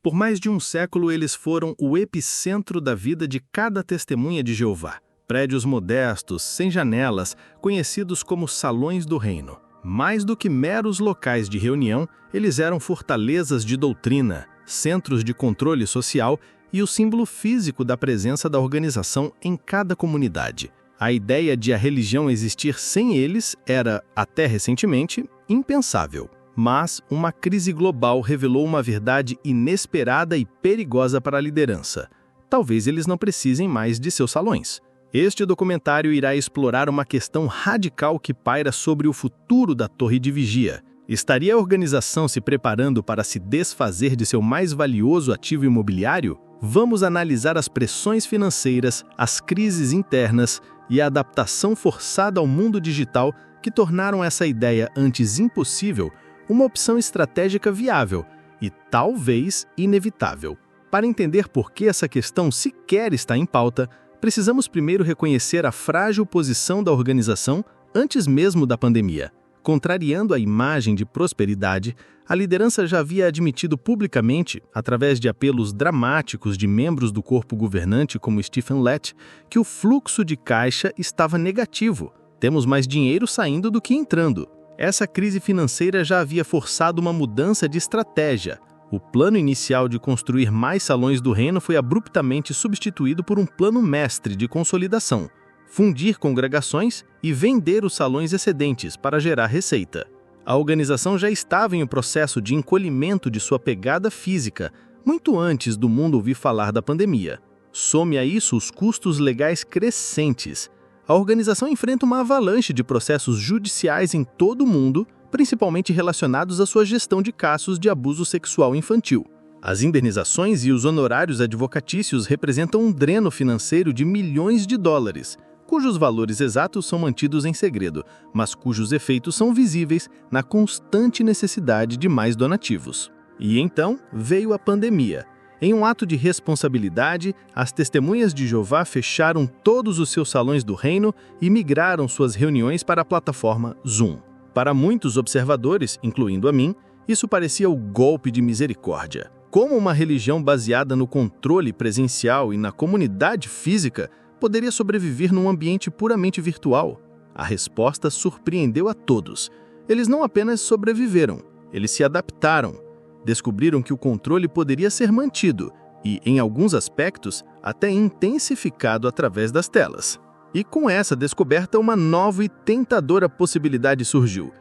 Por mais de um século, eles foram o epicentro da vida de cada testemunha de Jeová. Prédios modestos, sem janelas, conhecidos como salões do reino. Mais do que meros locais de reunião, eles eram fortalezas de doutrina, centros de controle social e o símbolo físico da presença da organização em cada comunidade. A ideia de a religião existir sem eles era, até recentemente, impensável. Mas uma crise global revelou uma verdade inesperada e perigosa para a liderança. Talvez eles não precisem mais de seus salões. Este documentário irá explorar uma questão radical que paira sobre o futuro da torre de vigia. Estaria a organização se preparando para se desfazer de seu mais valioso ativo imobiliário? Vamos analisar as pressões financeiras, as crises internas e a adaptação forçada ao mundo digital que tornaram essa ideia antes impossível uma opção estratégica viável e talvez inevitável. Para entender por que essa questão sequer está em pauta, precisamos primeiro reconhecer a frágil posição da organização antes mesmo da pandemia. Contrariando a imagem de prosperidade, a liderança já havia admitido publicamente, através de apelos dramáticos de membros do corpo governante como Stephen Lett, que o fluxo de caixa estava negativo. Temos mais dinheiro saindo do que entrando. Essa crise financeira já havia forçado uma mudança de estratégia. O plano inicial de construir mais salões do reino foi abruptamente substituído por um plano mestre de consolidação, fundir congregações e vender os salões excedentes para gerar receita. A organização já estava em um processo de encolhimento de sua pegada física, muito antes do mundo ouvir falar da pandemia. Some a isso os custos legais crescentes. A organização enfrenta uma avalanche de processos judiciais em todo o mundo, principalmente relacionados à sua gestão de casos de abuso sexual infantil. As indenizações e os honorários advocatícios representam um dreno financeiro de milhões de dólares, cujos valores exatos são mantidos em segredo, mas cujos efeitos são visíveis na constante necessidade de mais donativos. E então veio a pandemia. Em um ato de responsabilidade, as testemunhas de Jeová fecharam todos os seus salões do reino e migraram suas reuniões para a plataforma Zoom. Para muitos observadores, incluindo a mim, isso parecia o golpe de misericórdia. Como uma religião baseada no controle presencial e na comunidade física poderia sobreviver num ambiente puramente virtual? A resposta surpreendeu a todos. Eles não apenas sobreviveram, eles se adaptaram. Descobriram que o controle poderia ser mantido e, em alguns aspectos, até intensificado através das telas. E com essa descoberta, uma nova e tentadora possibilidade surgiu.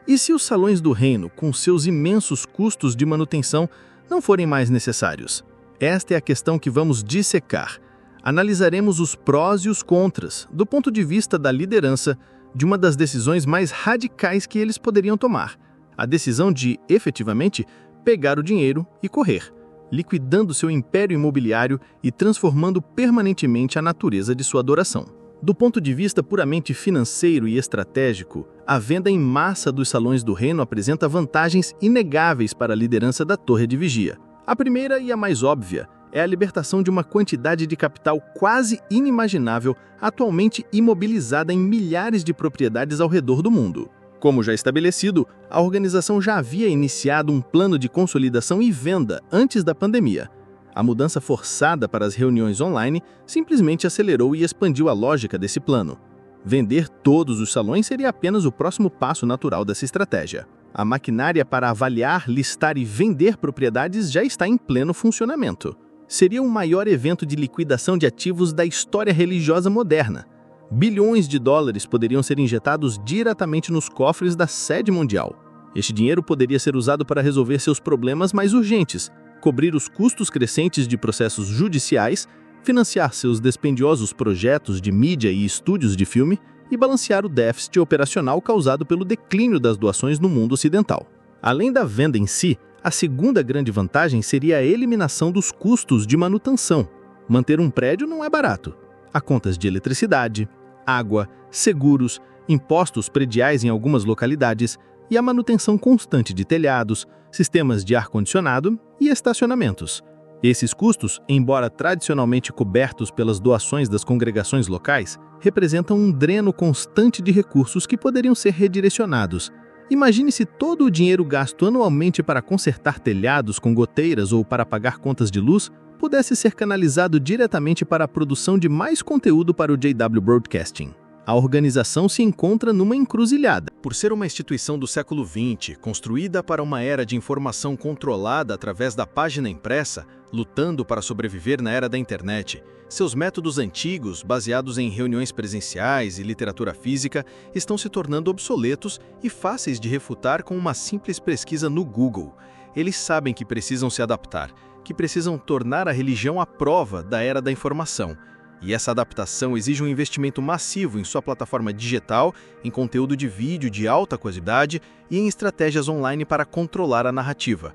E se os salões do reino, com seus imensos custos de manutenção, não forem mais necessários? Esta é a questão que vamos dissecar. Analisaremos os prós e os contras, do ponto de vista da liderança, de uma das decisões mais radicais que eles poderiam tomar. A decisão de, efetivamente, pegar o dinheiro e correr, liquidando seu império imobiliário e transformando permanentemente a natureza de sua adoração. Do ponto de vista puramente financeiro e estratégico, a venda em massa dos salões do reino apresenta vantagens inegáveis para a liderança da torre de vigia. A primeira e a mais óbvia é a libertação de uma quantidade de capital quase inimaginável, atualmente imobilizada em milhares de propriedades ao redor do mundo. Como já estabelecido, a organização já havia iniciado um plano de consolidação e venda antes da pandemia. A mudança forçada para as reuniões online simplesmente acelerou e expandiu a lógica desse plano. Vender todos os salões seria apenas o próximo passo natural dessa estratégia. A maquinária para avaliar, listar e vender propriedades já está em pleno funcionamento. Seria o maior evento de liquidação de ativos da história religiosa moderna. Bilhões de dólares poderiam ser injetados diretamente nos cofres da sede mundial. Este dinheiro poderia ser usado para resolver seus problemas mais urgentes, cobrir os custos crescentes de processos judiciais, financiar seus dispendiosos projetos de mídia e estúdios de filme e balancear o déficit operacional causado pelo declínio das doações no mundo ocidental. Além da venda em si, a segunda grande vantagem seria a eliminação dos custos de manutenção. Manter um prédio não é barato. Há contas de eletricidade, água, seguros, impostos prediais em algumas localidades e a manutenção constante de telhados, sistemas de ar-condicionado e estacionamentos. Esses custos, embora tradicionalmente cobertos pelas doações das congregações locais, representam um dreno constante de recursos que poderiam ser redirecionados. Imagine se todo o dinheiro gasto anualmente para consertar telhados com goteiras ou para pagar contas de luz pudesse ser canalizado diretamente para a produção de mais conteúdo para o JW Broadcasting. A organização se encontra numa encruzilhada. Por ser uma instituição do século XX, construída para uma era de informação controlada através da página impressa, lutando para sobreviver na era da internet, seus métodos antigos, baseados em reuniões presenciais e literatura física, estão se tornando obsoletos e fáceis de refutar com uma simples pesquisa no Google. Eles sabem que precisam se adaptar, que precisam tornar a religião à prova da era da informação. E essa adaptação exige um investimento massivo em sua plataforma digital, em conteúdo de vídeo de alta qualidade e em estratégias online para controlar a narrativa.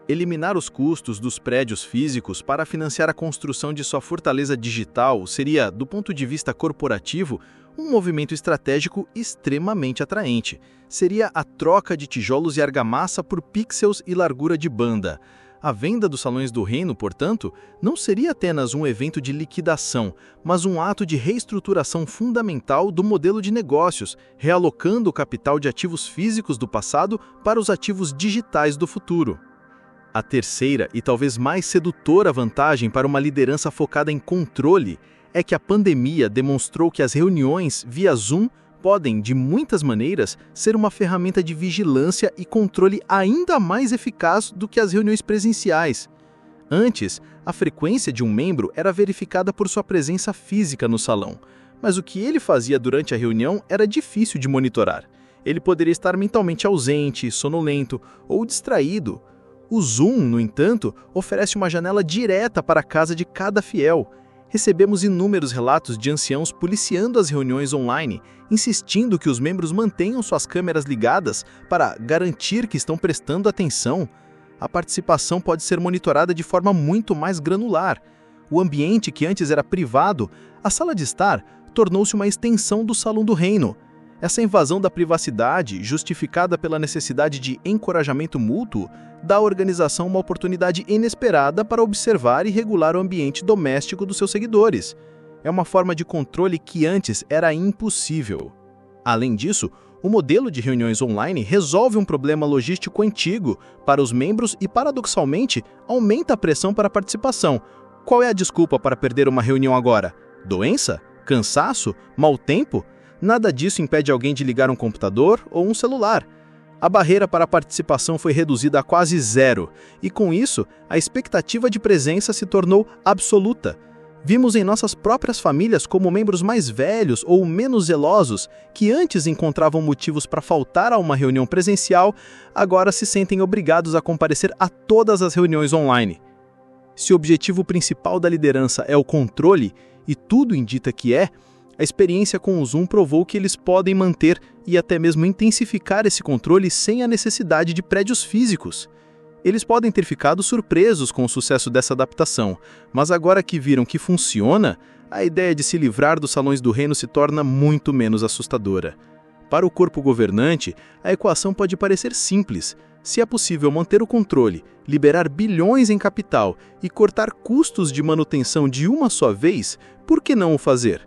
Eliminar os custos dos prédios físicos para financiar a construção de sua fortaleza digital seria, do ponto de vista corporativo, um movimento estratégico extremamente atraente. Seria a troca de tijolos e argamassa por pixels e largura de banda. A venda dos Salões do Reino, portanto, não seria apenas um evento de liquidação, mas um ato de reestruturação fundamental do modelo de negócios, realocando o capital de ativos físicos do passado para os ativos digitais do futuro. A terceira e talvez mais sedutora vantagem para uma liderança focada em controle é que a pandemia demonstrou que as reuniões via Zoom podem, de muitas maneiras, ser uma ferramenta de vigilância e controle ainda mais eficaz do que as reuniões presenciais. Antes, a frequência de um membro era verificada por sua presença física no salão, mas o que ele fazia durante a reunião era difícil de monitorar. Ele poderia estar mentalmente ausente, sonolento ou distraído. O Zoom, no entanto, oferece uma janela direta para a casa de cada fiel. Recebemos inúmeros relatos de anciãos policiando as reuniões online, insistindo que os membros mantenham suas câmeras ligadas para garantir que estão prestando atenção. A participação pode ser monitorada de forma muito mais granular. O ambiente que antes era privado, a sala de estar, tornou-se uma extensão do Salão do Reino. Essa invasão da privacidade, justificada pela necessidade de encorajamento mútuo, dá à organização uma oportunidade inesperada para observar e regular o ambiente doméstico dos seus seguidores. É uma forma de controle que antes era impossível. Além disso, o modelo de reuniões online resolve um problema logístico antigo para os membros e, paradoxalmente, aumenta a pressão para a participação. Qual é a desculpa para perder uma reunião agora? Doença? Cansaço? Mau tempo? Nada disso impede alguém de ligar um computador ou um celular. A barreira para a participação foi reduzida a quase zero, e com isso, a expectativa de presença se tornou absoluta. Vimos em nossas próprias famílias como membros mais velhos ou menos zelosos, que antes encontravam motivos para faltar a uma reunião presencial, agora se sentem obrigados a comparecer a todas as reuniões online. Se o objetivo principal da liderança é o controle, e tudo indica que é, a experiência com o Zoom provou que eles podem manter e até mesmo intensificar esse controle sem a necessidade de prédios físicos. Eles podem ter ficado surpresos com o sucesso dessa adaptação, mas agora que viram que funciona, a ideia de se livrar dos Salões do Reino se torna muito menos assustadora. Para o corpo governante, a equação pode parecer simples. Se é possível manter o controle, liberar bilhões em capital e cortar custos de manutenção de uma só vez, por que não o fazer?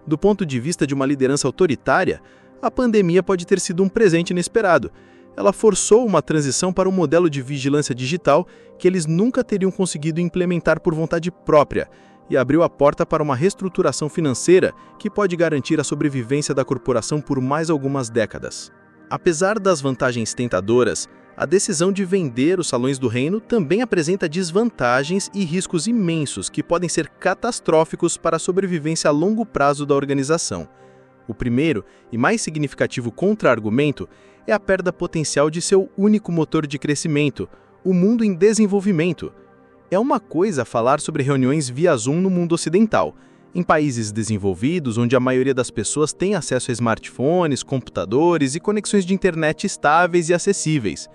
Do ponto de vista de uma liderança autoritária, a pandemia pode ter sido um presente inesperado. Ela forçou uma transição para um modelo de vigilância digital que eles nunca teriam conseguido implementar por vontade própria e abriu a porta para uma reestruturação financeira que pode garantir a sobrevivência da corporação por mais algumas décadas. Apesar das vantagens tentadoras, a decisão de vender os Salões do Reino também apresenta desvantagens e riscos imensos que podem ser catastróficos para a sobrevivência a longo prazo da organização. O primeiro e mais significativo contra-argumento é a perda potencial de seu único motor de crescimento, o mundo em desenvolvimento. É uma coisa falar sobre reuniões via Zoom no mundo ocidental, em países desenvolvidos onde a maioria das pessoas tem acesso a smartphones, computadores e conexões de internet estáveis e acessíveis.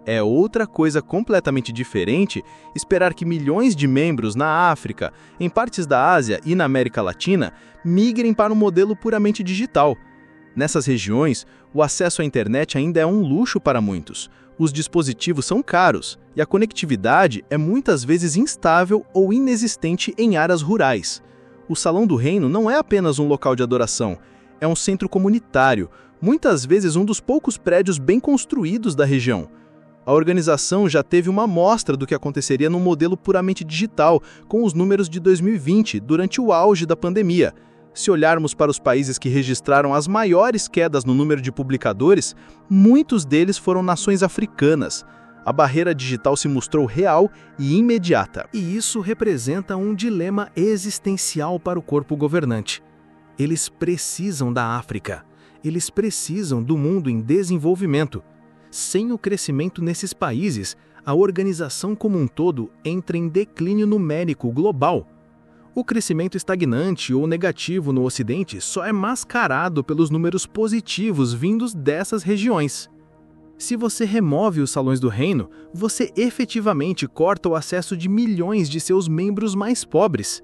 É outra coisa completamente diferente esperar que milhões de membros na África, em partes da Ásia e na América Latina migrem para um modelo puramente digital. Nessas regiões, o acesso à internet ainda é um luxo para muitos. Os dispositivos são caros e a conectividade é muitas vezes instável ou inexistente em áreas rurais. O Salão do Reino não é apenas um local de adoração, é um centro comunitário, muitas vezes um dos poucos prédios bem construídos da região. A organização já teve uma amostra do que aconteceria num modelo puramente digital, com os números de 2020, durante o auge da pandemia. Se olharmos para os países que registraram as maiores quedas no número de publicadores, muitos deles foram nações africanas. A barreira digital se mostrou real e imediata. E isso representa um dilema existencial para o corpo governante. Eles precisam da África. Eles precisam do mundo em desenvolvimento. Sem o crescimento nesses países, a organização como um todo entra em declínio numérico global. O crescimento estagnante ou negativo no Ocidente só é mascarado pelos números positivos vindos dessas regiões. Se você remove os salões do reino, você efetivamente corta o acesso de milhões de seus membros mais pobres.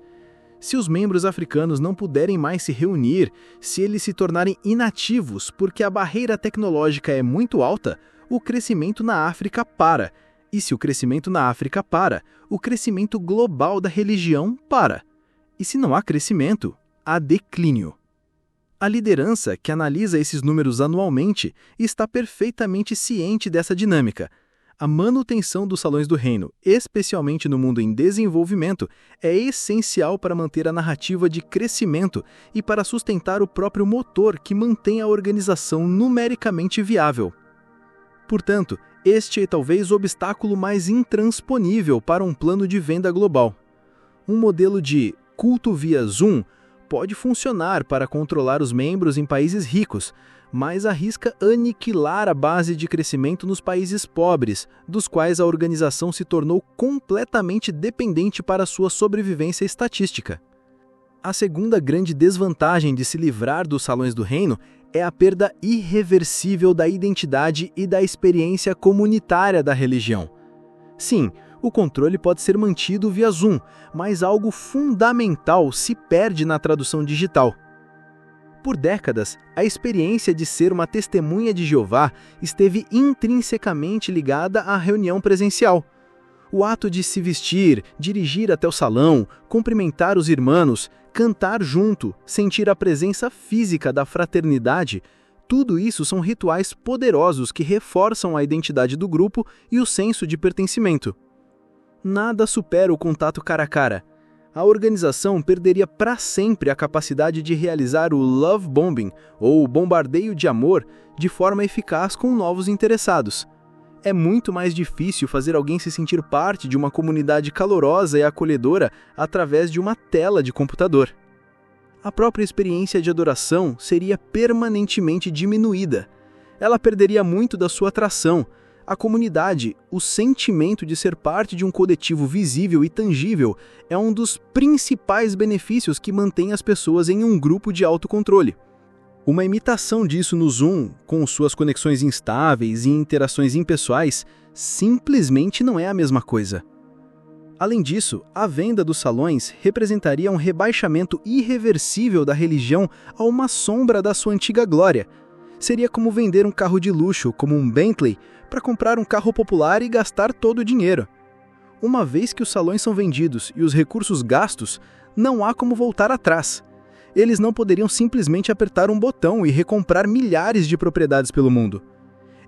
Se os membros africanos não puderem mais se reunir, se eles se tornarem inativos porque a barreira tecnológica é muito alta, o crescimento na África para. E se o crescimento na África para, o crescimento global da religião para. E se não há crescimento, há declínio. A liderança, que analisa esses números anualmente, está perfeitamente ciente dessa dinâmica. A manutenção dos salões do reino, especialmente no mundo em desenvolvimento, é essencial para manter a narrativa de crescimento e para sustentar o próprio motor que mantém a organização numericamente viável. Portanto, este é talvez o obstáculo mais intransponível para um plano de venda global. Um modelo de culto via Zoom pode funcionar para controlar os membros em países ricos, mas arrisca aniquilar a base de crescimento nos países pobres, dos quais a organização se tornou completamente dependente para sua sobrevivência estatística. A segunda grande desvantagem de se livrar dos salões do reino é a perda irreversível da identidade e da experiência comunitária da religião. Sim, o controle pode ser mantido via Zoom, mas algo fundamental se perde na tradução digital. Por décadas, a experiência de ser uma testemunha de Jeová esteve intrinsecamente ligada à reunião presencial. O ato de se vestir, dirigir até o salão, cumprimentar os irmãos, cantar junto, sentir a presença física da fraternidade, tudo isso são rituais poderosos que reforçam a identidade do grupo e o senso de pertencimento. Nada supera o contato cara a cara. A organização perderia para sempre a capacidade de realizar o love bombing, ou bombardeio de amor, de forma eficaz com novos interessados. É muito mais difícil fazer alguém se sentir parte de uma comunidade calorosa e acolhedora através de uma tela de computador. A própria experiência de adoração seria permanentemente diminuída. Ela perderia muito da sua atração. A comunidade, o sentimento de ser parte de um coletivo visível e tangível, é um dos principais benefícios que mantém as pessoas em um grupo de autocontrole. Uma imitação disso no Zoom, com suas conexões instáveis e interações impessoais, simplesmente não é a mesma coisa. Além disso, a venda dos salões representaria um rebaixamento irreversível da religião a uma sombra da sua antiga glória. Seria como vender um carro de luxo, como um Bentley, para comprar um carro popular e gastar todo o dinheiro. Uma vez que os salões são vendidos e os recursos gastos, não há como voltar atrás. Eles não poderiam simplesmente apertar um botão e recomprar milhares de propriedades pelo mundo.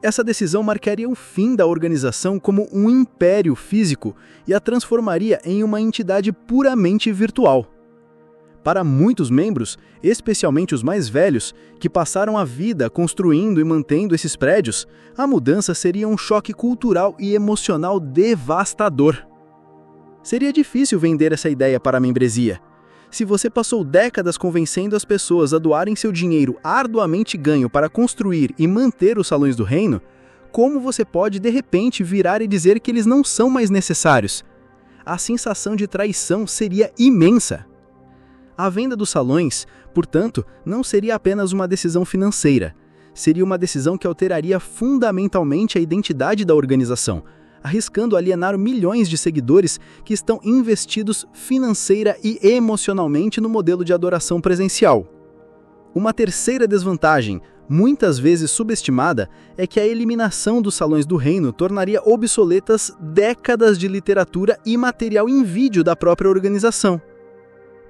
Essa decisão marcaria o fim da organização como um império físico e a transformaria em uma entidade puramente virtual. Para muitos membros, especialmente os mais velhos, que passaram a vida construindo e mantendo esses prédios, a mudança seria um choque cultural e emocional devastador. Seria difícil vender essa ideia para a membresia. Se você passou décadas convencendo as pessoas a doarem seu dinheiro arduamente ganho para construir e manter os salões do reino, como você pode de repente virar e dizer que eles não são mais necessários? A sensação de traição seria imensa. A venda dos salões, portanto, não seria apenas uma decisão financeira. Seria uma decisão que alteraria fundamentalmente a identidade da organização, arriscando alienar milhões de seguidores que estão investidos financeira e emocionalmente no modelo de adoração presencial. Uma terceira desvantagem, muitas vezes subestimada, é que a eliminação dos salões do reino tornaria obsoletas décadas de literatura e material em vídeo da própria organização.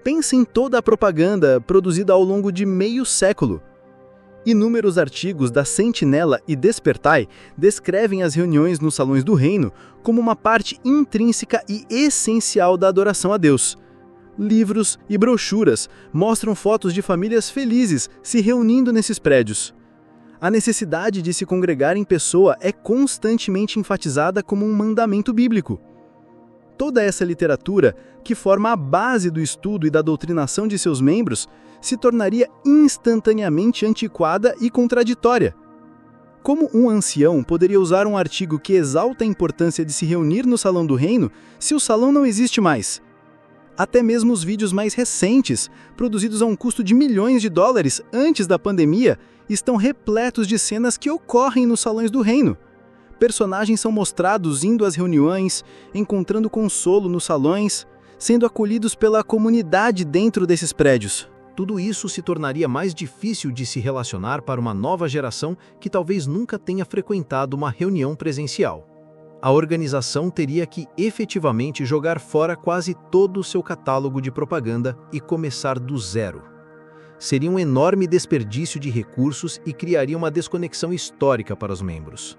Pense em toda a propaganda produzida ao longo de meio século. Inúmeros artigos da Sentinela e Despertai descrevem as reuniões nos salões do reino como uma parte intrínseca e essencial da adoração a Deus. Livros e brochuras mostram fotos de famílias felizes se reunindo nesses prédios. A necessidade de se congregar em pessoa é constantemente enfatizada como um mandamento bíblico. Toda essa literatura, que forma a base do estudo e da doutrinação de seus membros, se tornaria instantaneamente antiquada e contraditória. Como um ancião poderia usar um artigo que exalta a importância de se reunir no Salão do Reino se o salão não existe mais? Até mesmo os vídeos mais recentes, produzidos a um custo de milhões de dólares antes da pandemia, estão repletos de cenas que ocorrem nos salões do reino. Personagens são mostrados indo às reuniões, encontrando consolo nos salões, sendo acolhidos pela comunidade dentro desses prédios. Tudo isso se tornaria mais difícil de se relacionar para uma nova geração que talvez nunca tenha frequentado uma reunião presencial. A organização teria que efetivamente jogar fora quase todo o seu catálogo de propaganda e começar do zero. Seria um enorme desperdício de recursos e criaria uma desconexão histórica para os membros.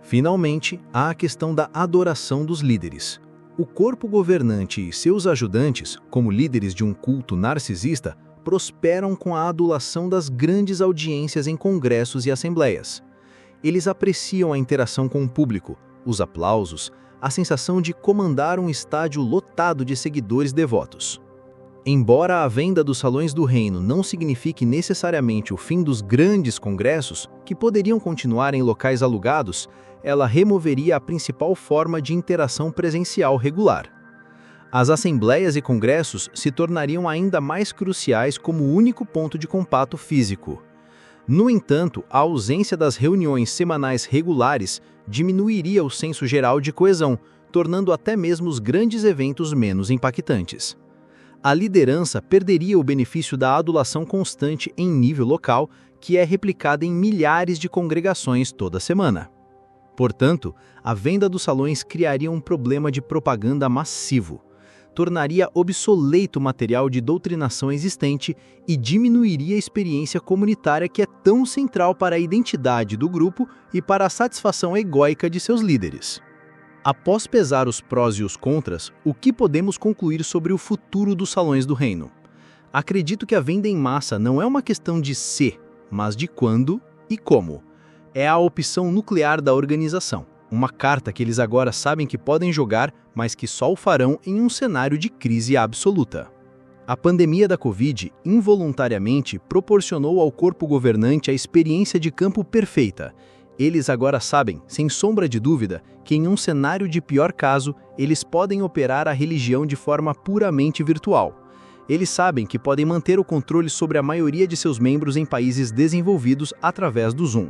Finalmente, há a questão da adoração dos líderes. O corpo governante e seus ajudantes, como líderes de um culto narcisista, prosperam com a adulação das grandes audiências em congressos e assembleias. Eles apreciam a interação com o público, os aplausos, a sensação de comandar um estádio lotado de seguidores devotos. Embora a venda dos salões do reino não signifique necessariamente o fim dos grandes congressos, que poderiam continuar em locais alugados, ela removeria a principal forma de interação presencial regular. As assembleias e congressos se tornariam ainda mais cruciais como único ponto de contato físico. No entanto, a ausência das reuniões semanais regulares diminuiria o senso geral de coesão, tornando até mesmo os grandes eventos menos impactantes. A liderança perderia o benefício da adulação constante em nível local, que é replicada em milhares de congregações toda semana. Portanto, a venda dos salões criaria um problema de propaganda massivo, tornaria obsoleto o material de doutrinação existente e diminuiria a experiência comunitária que é tão central para a identidade do grupo e para a satisfação egóica de seus líderes. Após pesar os prós e os contras, o que podemos concluir sobre o futuro dos salões do reino? Acredito que a venda em massa não é uma questão de se, mas de quando e como. É a opção nuclear da organização, uma carta que eles agora sabem que podem jogar, mas que só o farão em um cenário de crise absoluta. A pandemia da Covid involuntariamente proporcionou ao corpo governante a experiência de campo perfeita. Eles agora sabem, sem sombra de dúvida, que em um cenário de pior caso, eles podem operar a religião de forma puramente virtual. Eles sabem que podem manter o controle sobre a maioria de seus membros em países desenvolvidos através do Zoom.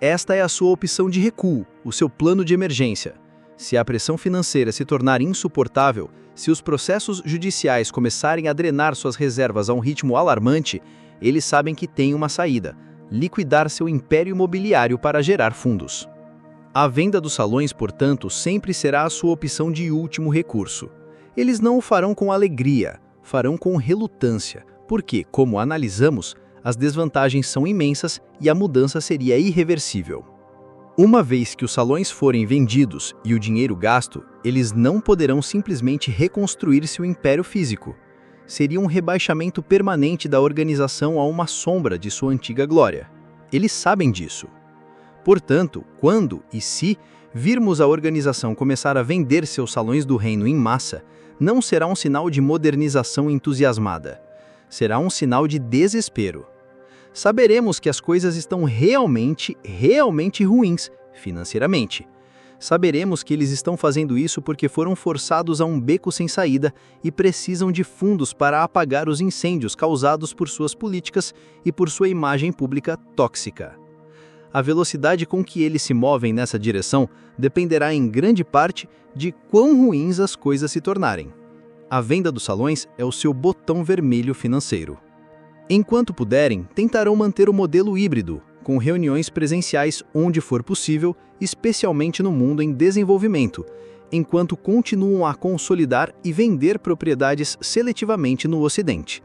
Esta é a sua opção de recuo, o seu plano de emergência. Se a pressão financeira se tornar insuportável, se os processos judiciais começarem a drenar suas reservas a um ritmo alarmante, eles sabem que têm uma saída: liquidar seu império imobiliário para gerar fundos. A venda dos salões, portanto, sempre será a sua opção de último recurso. Eles não o farão com alegria, farão com relutância, porque, como analisamos, as desvantagens são imensas e a mudança seria irreversível. Uma vez que os salões forem vendidos e o dinheiro gasto, eles não poderão simplesmente reconstruir seu império físico. Seria um rebaixamento permanente da organização a uma sombra de sua antiga glória. Eles sabem disso. Portanto, quando e se virmos a organização começar a vender seus salões do reino em massa, não será um sinal de modernização entusiasmada. Será um sinal de desespero. Saberemos que as coisas estão realmente ruins financeiramente. Saberemos que eles estão fazendo isso porque foram forçados a um beco sem saída e precisam de fundos para apagar os incêndios causados por suas políticas e por sua imagem pública tóxica. A velocidade com que eles se movem nessa direção dependerá em grande parte de quão ruins as coisas se tornarem. A venda dos salões é o seu botão vermelho financeiro. Enquanto puderem, tentarão manter o modelo híbrido, com reuniões presenciais onde for possível, especialmente no mundo em desenvolvimento. enquanto continuam a consolidar e vender propriedades seletivamente no Ocidente.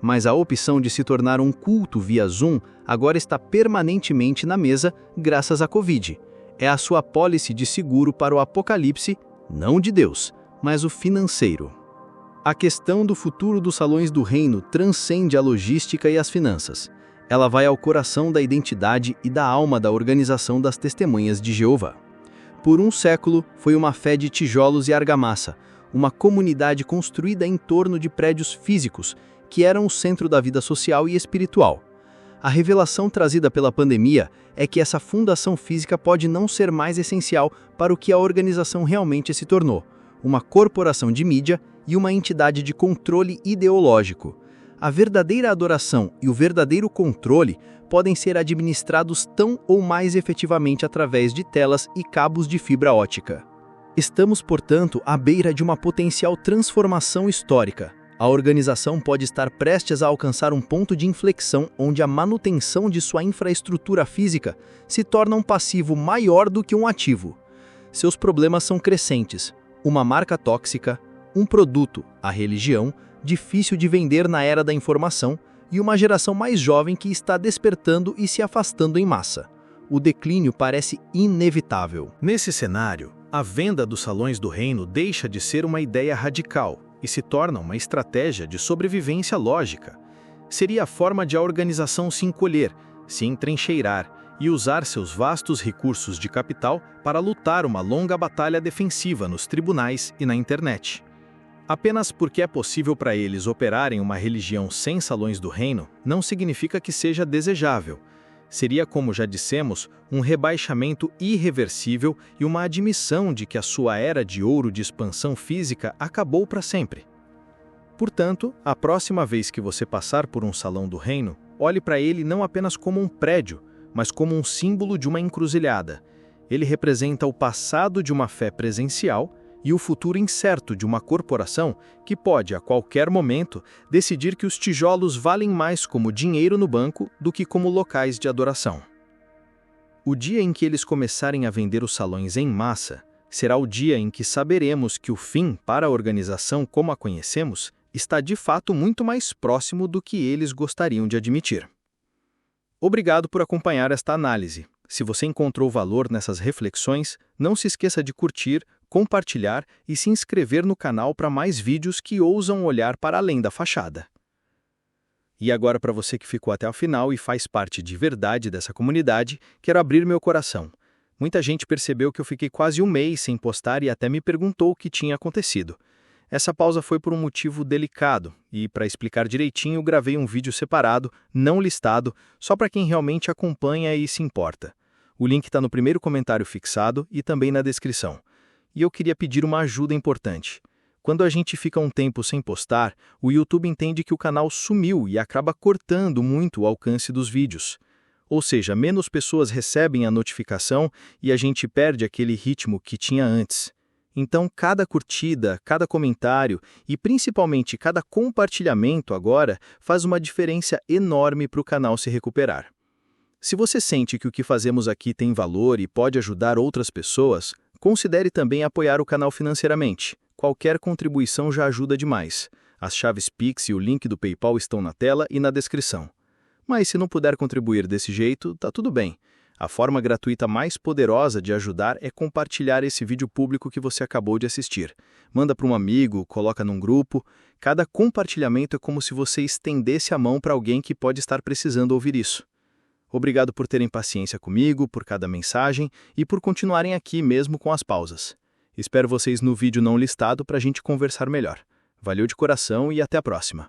Mas a opção de se tornar um culto via Zoom agora está permanentemente na mesa graças à Covid. É a sua apólice de seguro para o apocalipse, não de Deus, mas o financeiro. A questão do futuro dos salões do reino transcende a logística e as finanças. Ela vai ao coração da identidade e da alma da organização das Testemunhas de Jeová. Por um século, foi uma fé de tijolos e argamassa, uma comunidade construída em torno de prédios físicos, que eram o centro da vida social e espiritual. A revelação trazida pela pandemia é que essa fundação física pode não ser mais essencial para o que a organização realmente se tornou, uma corporação de mídia e uma entidade de controle ideológico. A verdadeira adoração e o verdadeiro controle podem ser administrados tão ou mais efetivamente através de telas e cabos de fibra ótica. Estamos, portanto, à beira de uma potencial transformação histórica. A organização pode estar prestes a alcançar um ponto de inflexão onde a manutenção de sua infraestrutura física se torna um passivo maior do que um ativo. Seus problemas são crescentes: uma marca tóxica, um produto, a religião, difícil de vender na era da informação, e uma geração mais jovem que está despertando e se afastando em massa. O declínio parece inevitável. Nesse cenário, a venda dos salões do reino deixa de ser uma ideia radical e se torna uma estratégia de sobrevivência lógica. Seria a forma de a organização se encolher, se entrincheirar e usar seus vastos recursos de capital para lutar uma longa batalha defensiva nos tribunais e na internet. Apenas porque é possível para eles operarem uma religião sem salões do reino, não significa que seja desejável. Seria, como já dissemos, um rebaixamento irreversível e uma admissão de que a sua era de ouro de expansão física acabou para sempre. Portanto, a próxima vez que você passar por um salão do reino, olhe para ele não apenas como um prédio, mas como um símbolo de uma encruzilhada. Ele representa o passado de uma fé presencial e o futuro incerto de uma corporação que pode, a qualquer momento, decidir que os tijolos valem mais como dinheiro no banco do que como locais de adoração. O dia em que eles começarem a vender os salões em massa será o dia em que saberemos que o fim para a organização como a conhecemos está de fato muito mais próximo do que eles gostariam de admitir. Obrigado por acompanhar esta análise. Se você encontrou valor nessas reflexões, não se esqueça de curtir, compartilhar e se inscrever no canal para mais vídeos que ousam olhar para além da fachada. E agora, para você que ficou até o final e faz parte de verdade dessa comunidade, quero abrir meu coração. Muita gente percebeu que eu fiquei quase um mês sem postar e até me perguntou o que tinha acontecido. Essa pausa foi por um motivo delicado e, para explicar direitinho, gravei um vídeo separado, não listado, só para quem realmente acompanha e se importa. O link está no primeiro comentário fixado e também na descrição. E eu queria pedir uma ajuda importante. Quando a gente fica um tempo sem postar, o YouTube entende que o canal sumiu e acaba cortando muito o alcance dos vídeos. Ou seja, menos pessoas recebem a notificação e a gente perde aquele ritmo que tinha antes. Então, cada curtida, cada comentário e principalmente cada compartilhamento agora faz uma diferença enorme para o canal se recuperar. Se você sente que o que fazemos aqui tem valor e pode ajudar outras pessoas, considere também apoiar o canal financeiramente. Qualquer contribuição já ajuda demais. As chaves Pix e o link do PayPal estão na tela e na descrição. Mas se não puder contribuir desse jeito, tá tudo bem. A forma gratuita mais poderosa de ajudar é compartilhar esse vídeo público que você acabou de assistir. Manda para um amigo, coloca num grupo. Cada compartilhamento é como se você estendesse a mão para alguém que pode estar precisando ouvir isso. Obrigado por terem paciência comigo, por cada mensagem e por continuarem aqui mesmo com as pausas. Espero vocês no vídeo não listado para a gente conversar melhor. Valeu de coração e até a próxima.